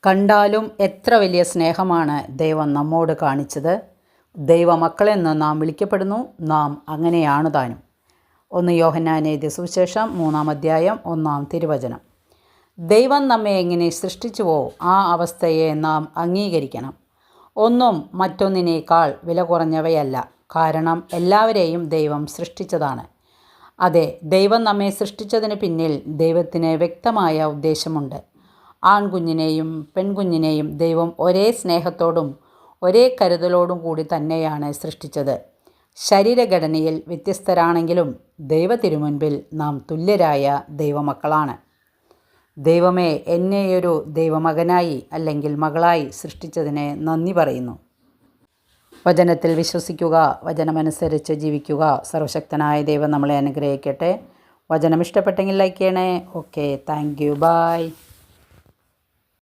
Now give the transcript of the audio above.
കണ്ടാലും എത്ര വലിയ സ്നേഹമാണ് ദൈവം നമ്മോട് കാണിച്ചത്. ദൈവമക്കളെന്ന് നാം വിളിക്കപ്പെടുന്നു. നാം അങ്ങനെയാണ് താനും. 1 യോഹന്നാൻ എഴുതിയ സുവിശേഷം 3-ാം അധ്യായം 1-ാം തിരുവചനം. ദൈവം നമ്മെ എങ്ങനെ സൃഷ്ടിച്ചുവോ ആ അവസ്ഥയെ നാം അംഗീകരിക്കണം. ഒന്നും മറ്റൊന്നിനേക്കാൾ വില കുറഞ്ഞവയല്ല. കാരണം എല്ലാവരെയും ദൈവം സൃഷ്ടിച്ചതാണ്. അതെ, ദൈവം നമ്മെ സൃഷ്ടിച്ചതിന് പിന്നിൽ ദൈവത്തിന് വ്യക്തമായ ഉദ്ദേശമുണ്ട്. ആൺകുഞ്ഞിനെയും പെൺകുഞ്ഞിനെയും ദൈവം ഒരേ സ്നേഹത്തോടും ഒരേ കരുതലോടും കൂടി തന്നെയാണ് സൃഷ്ടിച്ചത്. ശരീരഘടനയിൽ വ്യത്യസ്തരാണെങ്കിലും ദൈവ തിരുമുൻപിൽ നാം തുല്യരായ ദൈവമക്കളാണ്. ദൈവമേ, എന്നെയൊരു ദൈവമകനായി അല്ലെങ്കിൽ മകളായി സൃഷ്ടിച്ചതിന് നന്ദി പറയുന്നു. വചനത്തിൽ വിശ്വസിക്കുക, വചനമനുസരിച്ച് ജീവിക്കുക. സർവശക്തനായ ദൈവം നമ്മളെ അനുഗ്രഹിക്കട്ടെ. വചനം ഇഷ്ടപ്പെട്ടെങ്കിൽ ലൈക്ക് ചെയ്യണേ. Okay, thank you, by.